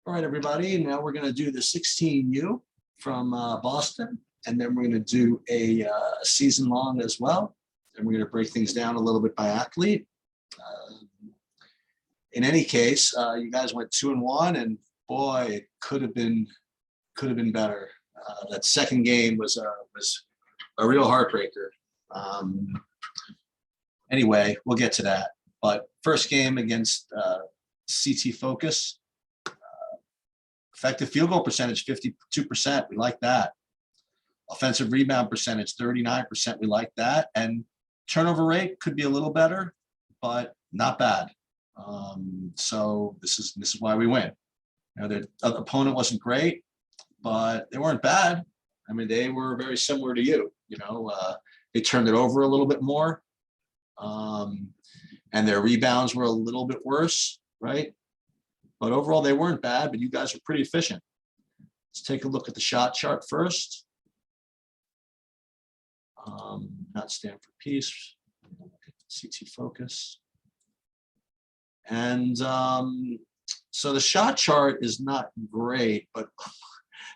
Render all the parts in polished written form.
All right, everybody. Now we're going to do the 16U from Boston, and then we're going to do a season long as well. And we're going to break things down a little bit by athlete. In any case, you guys went 2-1, and boy, it could have been better. That second game was a real heartbreaker. Anyway, we'll get to that. But first game against CT Focus. Effective field goal percentage, 52%. We like that. Offensive rebound percentage, 39%. We like that. And turnover rate could be a little better, but not bad. So this is why we win. You know, the opponent wasn't great, but they weren't bad. I mean, they were very similar to you. You know, they turned it over a little bit more, and their rebounds were a little bit worse, right? But overall, they weren't bad, but you guys were pretty efficient. Let's take a look at the shot chart first. Not Stanford Peace, CT Focus. And so the shot chart is not great, but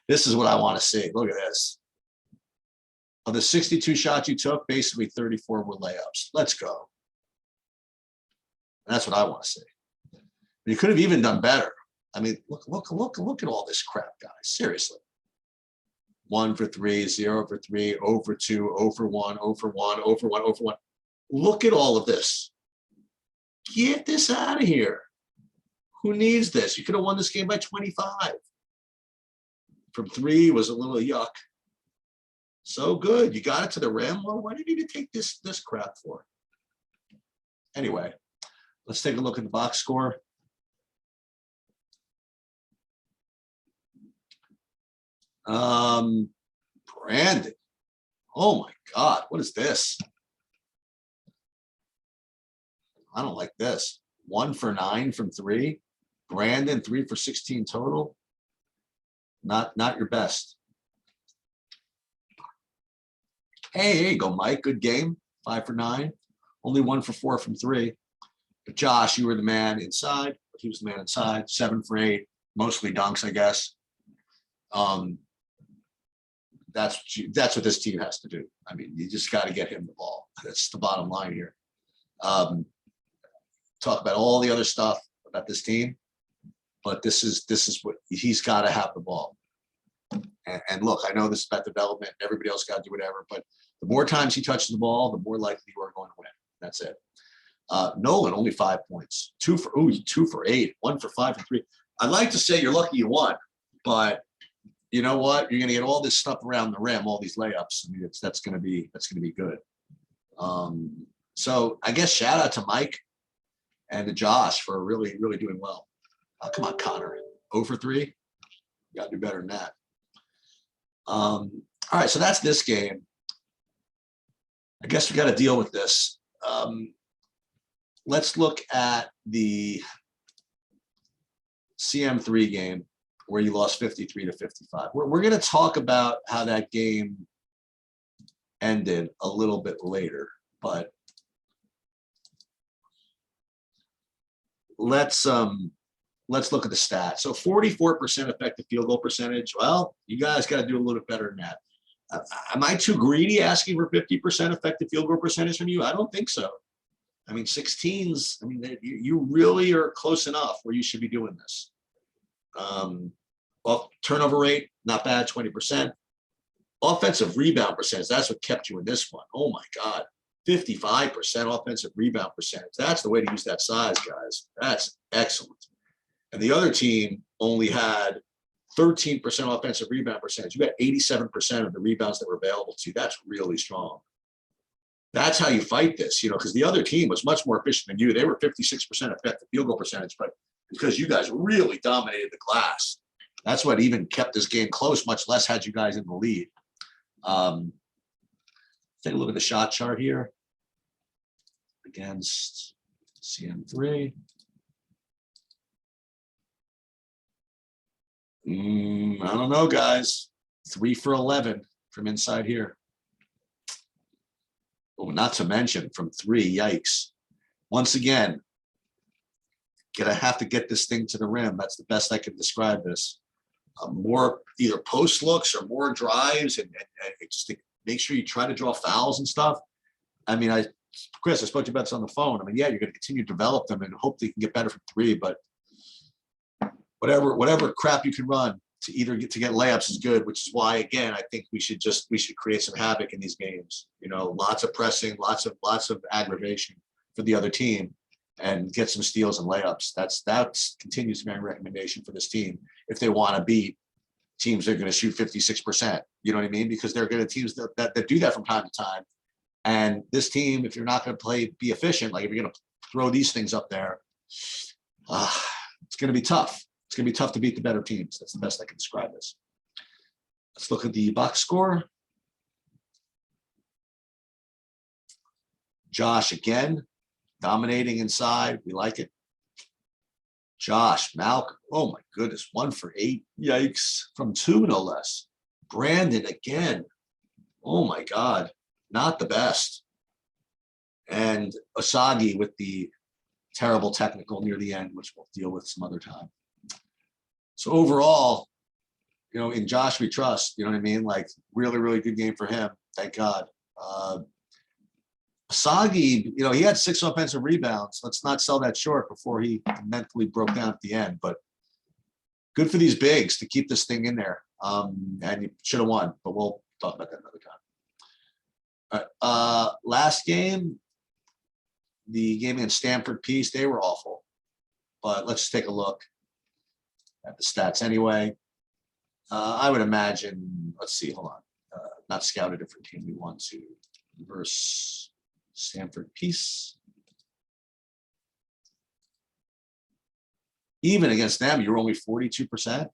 this is what I want to see. Look at this. Of the 62 shots you took, basically 34 were layups. Let's go. And that's what I want to see. You could have even done better. I mean, look at all this crap, guys. Seriously. 1 for 3, 0 for 3, 0 for 2, 0 for 1, 0 for 1, 0 for 1, 0 for 1. Look at all of this. Get this out of here. Who needs this? You could have won this game by 25. From 3 was a little yuck. So good. You got it to the rim. Well, why did you need to take this crap for? Anyway, let's take a look at the box score. Brandon. Oh my God, what is this? I don't like this. 1 for 9 from 3. Brandon, 3 for 16 total. Not your best. Hey, there you go, Mike. Good game. 5 for 9. Only 1 for 4 from 3. But Josh, you were the man inside. He was the man inside. 7 for 8. Mostly dunks, I guess. That's what this team has to do. I mean, you just got to get him the ball. That's the bottom line here. Talk about all the other stuff about this team, but this is what he's got to have the ball. And look, I know this is about development. Everybody else got to do whatever, but the more times he touches the ball, the more likely you are going to win. That's it. Nolan only 5 points. 2 for 8. 1 for 5 and 3. I'd like to say you're lucky you won, but you know what? You're going to get all this stuff around the rim, all these layups. I mean, that's going to be good. So I guess shout out to Mike and to Josh for really doing well. Oh, come on, Connor. 0 for 3. You got to do better than that. All right, so that's this game. I guess we got to deal with this. Let's look at the CM3 game where you lost 53-55. We're going to talk about how that game ended a little bit later, but let's look at the stats. So 44% effective field goal percentage. Well, you guys got to do a little bit better than that. Am I too greedy asking for 50% effective field goal percentage from you? I don't think so. I mean, 16s, I mean, you really are close enough where you should be doing this. Well, turnover rate, not bad, 20%. Offensive rebound percentage, that's what kept you in this one. Oh my God, 55% offensive rebound percentage. That's the way to use that size, guys. That's excellent. And the other team only had 13% offensive rebound percentage. You got 87% of the rebounds that were available to you. That's really strong. That's how you fight this, you know, because the other team was much more efficient than you. They were 56% effective field goal percentage, but because you guys really dominated the glass, that's what even kept this game close, much less had you guys in the lead. Take a look at the shot chart here against CM3. I don't know, guys. 3 for 11 from inside here. Oh, not to mention from 3, yikes. Once again, gonna have to get this thing to the rim. That's the best I can describe this. More either post looks or more drives, and just to make sure you try to draw fouls and stuff. I mean, Chris, I spoke to you about this on the phone. I mean, yeah, you're going to continue to develop them and hope they can get better from three, but whatever crap you can run to get layups is good, which is why, again, I think we should create some havoc in these games. You know, lots of pressing, lots of aggravation for the other team, and get some steals and layups. That's continues to be my recommendation for this team if they want to beat teams that are going to shoot 56%. You know what I mean? Because they're going to teams that do that from time to time. And this team, if you're not going to be efficient, like if you're going to throw these things up there, it's going to be tough. It's going to be tough to beat the better teams. That's the best I can describe this. Let's look at the box score. Josh again, dominating inside. We like it. Josh, Malcolm. Oh my goodness, 1 for 8. Yikes. From 2, no less. Brandon again. Oh my God. Not the best. And Osagie with the terrible technical near the end, which we'll deal with some other time. So overall, you know, in Josh we trust, you know what I mean? Like really, really good game for him. Thank God. Osagie, you know, he had 6 offensive rebounds. Let's not sell that short before he mentally broke down at the end. But good for these bigs to keep this thing in there. And you should have won, but we'll talk about that another time. All right. Last game, the game against Stanford Peace, they were awful. But let's take a look at the stats anyway. I would imagine, let's see, hold on. Not scout a different team. We want to versus Stanford Peace. Even against them, you're only 42%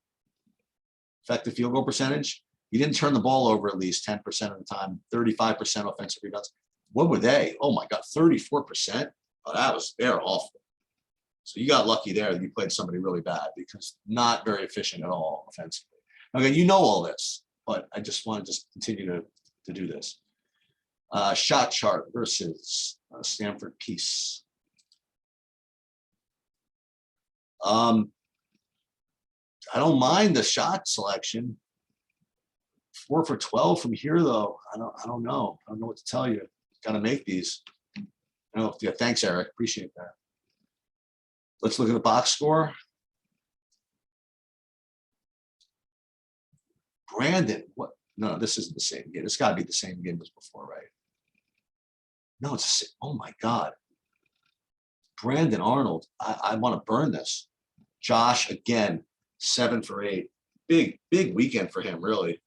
effective field goal percentage. You didn't turn the ball over at least 10% of the time, 35% offensive rebounds. What were they? Oh my God, 34%. Oh, they're awful. So you got lucky there that you played somebody really bad because not very efficient at all offensively. Okay, you know all this, but I just want to continue to do this. Shot chart versus Stanford Peace. I don't mind the shot selection. 4 for 12 from here, though. I don't know. I don't know what to tell you. Got to make these. Yeah, thanks, Eric. Appreciate that. Let's look at the box score. Brandon, what? No, this isn't the same game. It's got to be the same game as before, right? No, it's oh my God. Brandon Arnold, I want to burn this. Josh again, 7 for 8. Big weekend for him, really.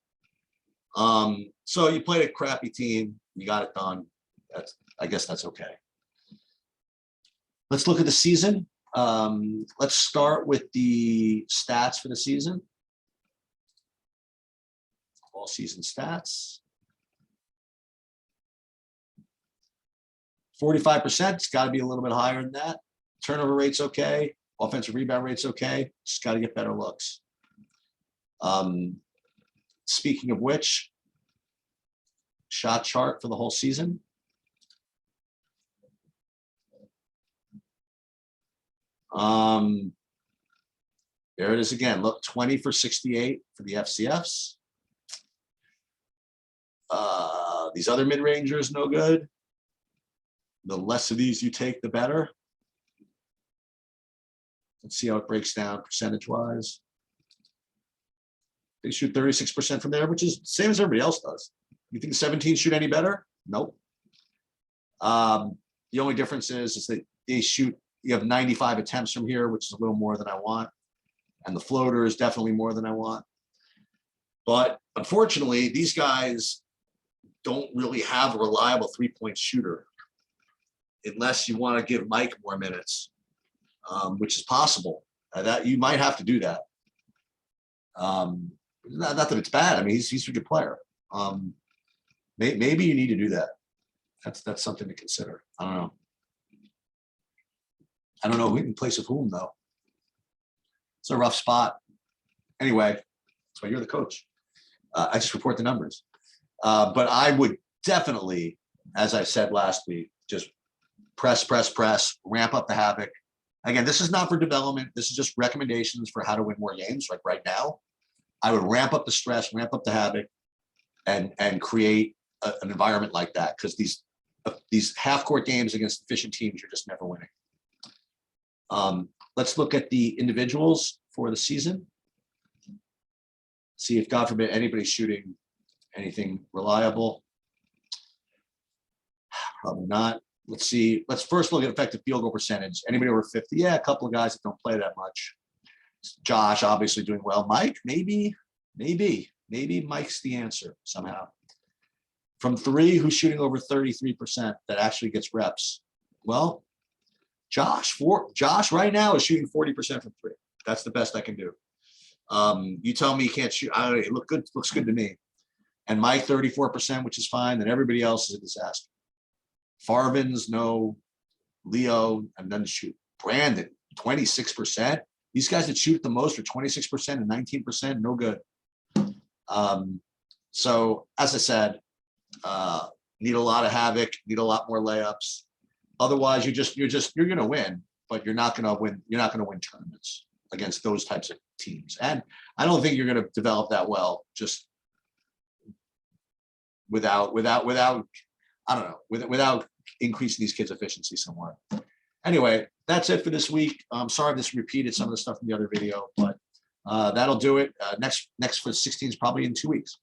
So you played a crappy team, you got it done. I guess that's okay. Let's look at the season. Let's start with the stats for the season. All season stats. 45%, it's got to be a little bit higher than that. Turnover rate's okay. Offensive rebound rate's okay. Just got to get better looks. Speaking of which, shot chart for the whole season. There it is again. Look, 20 for 68 for the FCFs. These other mid-rangers, no good. The less of these you take, the better. Let's see how it breaks down percentage-wise. They shoot 36% from there, which is the same as everybody else does. You think 17 shoot any better? Nope. The only difference is that they shoot, you have 95 attempts from here, which is a little more than I want. And the floater is definitely more than I want. But unfortunately, these guys don't really have a reliable three-point shooter unless you want to give Mike more minutes, which is possible. That you might have to do that. Not that it's bad. I mean, he's a good player. Maybe you need to do that. That's something to consider. I don't know. I don't know in place of whom though. It's a rough spot. Anyway, that's why you're the coach. I just report the numbers. But I would definitely, as I said last week, just press, ramp up the havoc, Again, this is not for development. This is just recommendations for how to win more games. Like right now, I would ramp up the stress, ramp up the havoc, and create an environment like that, because these half-court games against efficient teams, you're just never winning. Let's look at the individuals for the season. See if, God forbid, anybody's shooting anything reliable. Probably not. Let's see. Let's first look at effective field goal percentage. Anybody over 50? Yeah, a couple of guys that don't play that much. Josh, obviously doing well. Mike, maybe Mike's the answer somehow. From three, who's shooting over 33% that actually gets reps? Well, Josh right now is shooting 40% from three. That's the best I can do. You tell me you can't shoot. It looks good to me. And Mike 34%, which is fine. Then everybody else is a disaster. Farvins, no. Leo, and then shoot. Brandon, 26%. These guys that shoot the most are 26% and 19%. No good. So as I said, need a lot of havoc, need a lot more layups. Otherwise, you're going to win, but you're not going to win. You're not going to win tournaments against those types of teams. And I don't think you're going to develop that well just without I don't know, without increasing these kids' efficiency somewhere. Anyway, that's it for this week. I'm sorry if this repeated some of the stuff from the other video, but that'll do it. Next for 16 is probably in 2 weeks.